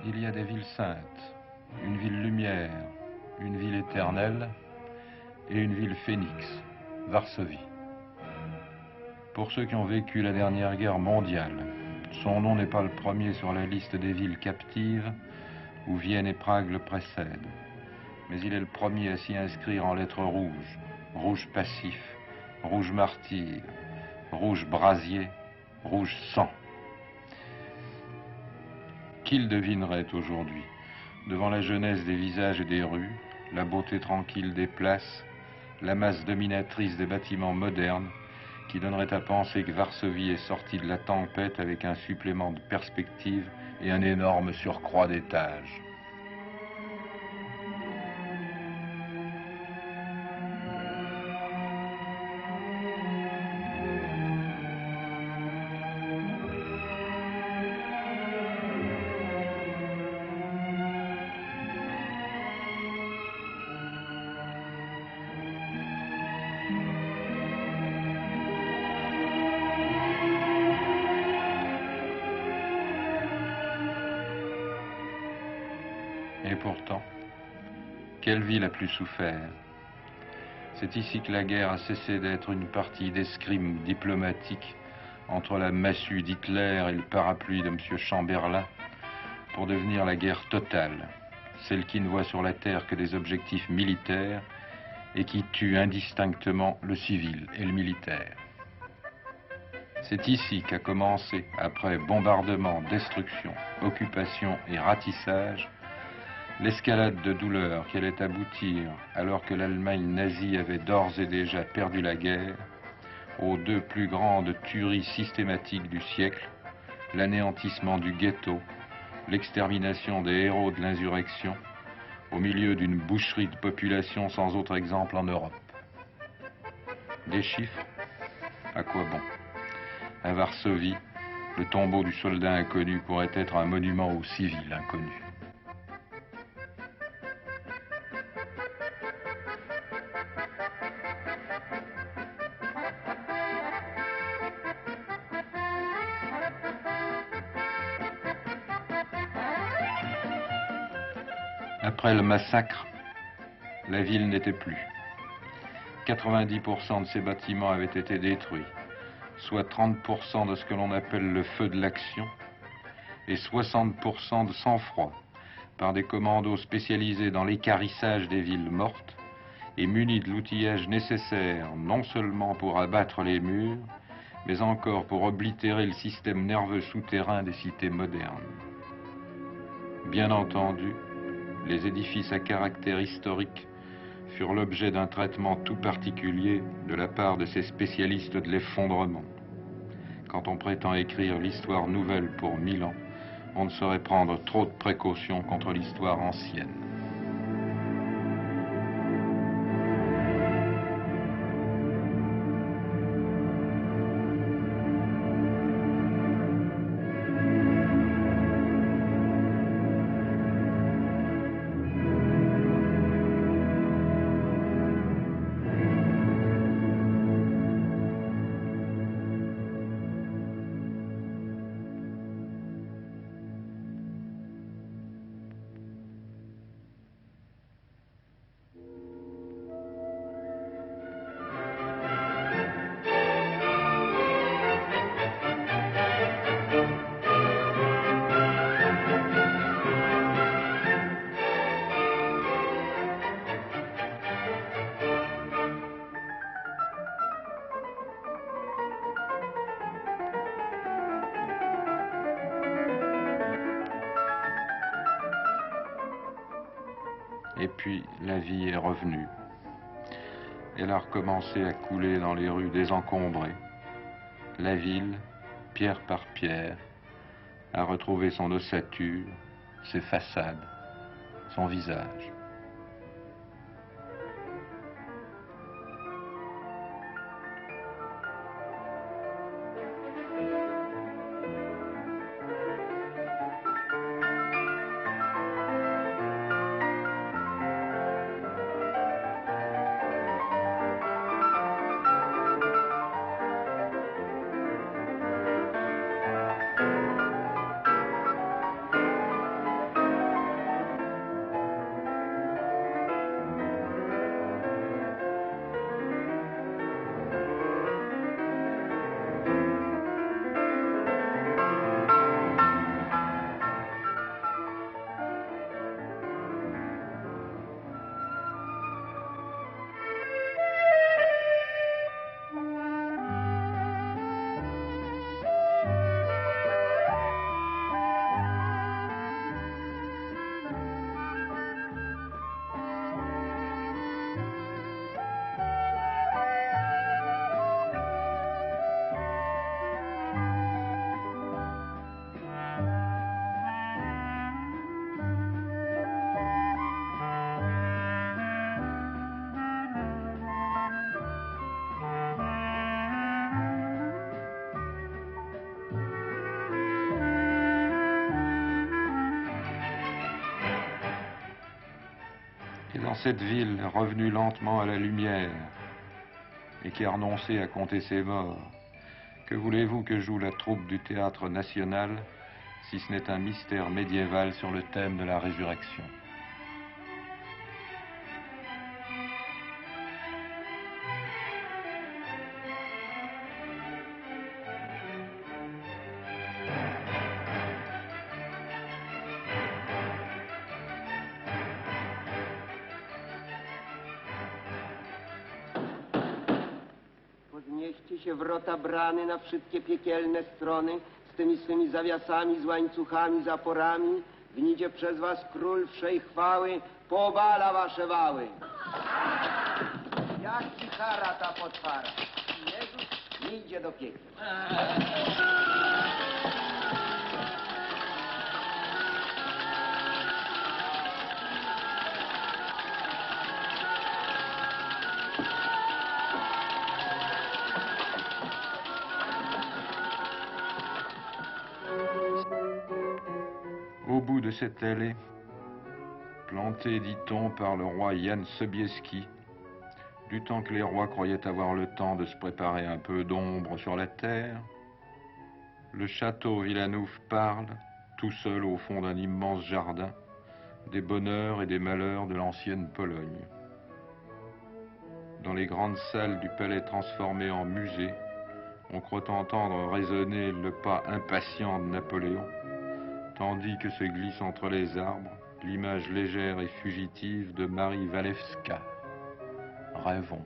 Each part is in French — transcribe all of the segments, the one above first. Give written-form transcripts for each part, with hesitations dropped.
Il y a des villes saintes, une ville lumière, une ville éternelle et une ville phénix, Varsovie. Pour ceux qui ont vécu la dernière guerre mondiale, son nom n'est pas le premier sur la liste des villes captives où Vienne et Prague le précèdent. Mais il est le premier à s'y inscrire en lettres rouges, rouge passif, rouge martyr, rouge brasier, rouge sang. Qui le devinerait aujourd'hui, devant la jeunesse des visages et des rues, la beauté tranquille des places, la masse dominatrice des bâtiments modernes, qui donnerait à penser que Varsovie est sortie de la tempête avec un supplément de perspective et un énorme surcroît d'étages. Et pourtant, quelle ville a plus souffert? C'est ici que la guerre a cessé d'être une partie d'escrime diplomatique entre la massue d'Hitler et le parapluie de M. Chamberlain pour devenir la guerre totale, celle qui ne voit sur la terre que des objectifs militaires et qui tue indistinctement le civil et le militaire. C'est ici qu'a commencé, après bombardement, destruction, occupation et ratissage, l'escalade de douleur qui allait aboutir, alors que l'Allemagne nazie avait d'ores et déjà perdu la guerre, aux deux plus grandes tueries systématiques du siècle, l'anéantissement du ghetto, l'extermination des héros de l'insurrection, au milieu d'une boucherie de population sans autre exemple en Europe. Des chiffres? À quoi bon? À Varsovie, le tombeau du soldat inconnu pourrait être un monument aux civils inconnus. Après le massacre, la ville n'était plus. 90% de ses bâtiments avaient été détruits, soit 30% de ce que l'on appelle le feu de l'action, et 60% de sang-froid, par des commandos spécialisés dans l'équarrissage des villes mortes et munis de l'outillage nécessaire non seulement pour abattre les murs, mais encore pour oblitérer le système nerveux souterrain des cités modernes. Bien entendu, les édifices à caractère historique furent l'objet d'un traitement tout particulier de la part de ces spécialistes de l'effondrement. Quand on prétend écrire l'histoire nouvelle pour 1000 ans, on ne saurait prendre trop de précautions contre l'histoire ancienne. Et puis la vie est revenue. Elle a recommencé à couler dans les rues désencombrées. La ville, pierre par pierre, a retrouvé son ossature, ses façades, son visage. dans cette ville revenue lentement à la lumière et qui a renoncé à compter ses morts, que voulez-vous que joue la troupe du Théâtre National si ce n'est un mystère médiéval sur le thème de la résurrection? Podnieście się wrota brany na wszystkie piekielne strony, z tymi swymi zawiasami, z łańcuchami, zaporami. Wnidzie przez was król wszej chwały, powala wasze wały. Jak ci chara ta potwara? Jezus nie idzie do piekła. Au bout de cette allée, plantée, dit-on, par le roi Jan Sobieski, du temps que les rois croyaient avoir le temps de se préparer un peu d'ombre sur la terre, le château Villanouf parle, tout seul au fond d'un immense jardin, des bonheurs et des malheurs de l'ancienne Pologne. Dans les grandes salles du palais transformé en musée, on croit entendre résonner le pas impatient de Napoléon, tandis que se glisse entre les arbres l'image légère et fugitive de Marie Walewska. Rêvons.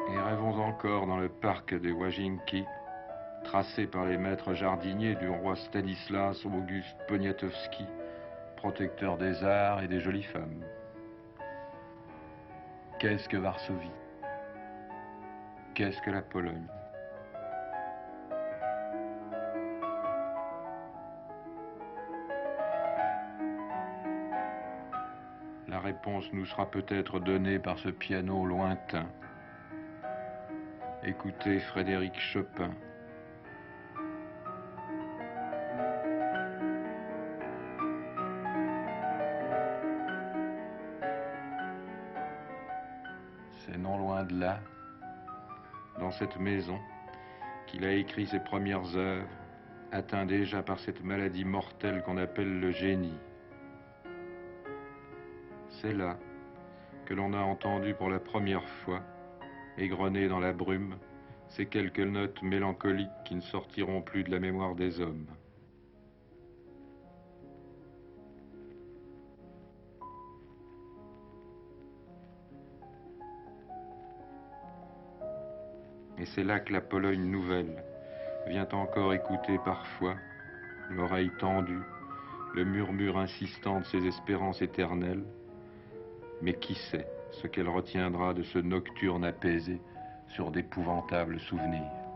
Et rêvons encore dans le parc des Wajinki, tracé par les maîtres jardiniers du roi Stanislas Auguste Poniatowski, protecteur des arts et des jolies femmes. Qu'est-ce que Varsovie? Qu'est-ce que la Pologne? La réponse nous sera peut-être donnée par ce piano lointain. Écoutez Frédéric Chopin. C'est non loin de là, dans cette maison, qu'il a écrit ses premières œuvres, atteint déjà par cette maladie mortelle qu'on appelle le génie. C'est là que l'on a entendu pour la première fois, égrenées dans la brume, ces quelques notes mélancoliques qui ne sortiront plus de la mémoire des hommes. Et c'est là que la Pologne nouvelle vient encore écouter parfois, l'oreille tendue, le murmure insistant de ses espérances éternelles. Mais qui sait ce qu'elle retiendra de ce nocturne apaisé sur d'épouvantables souvenirs?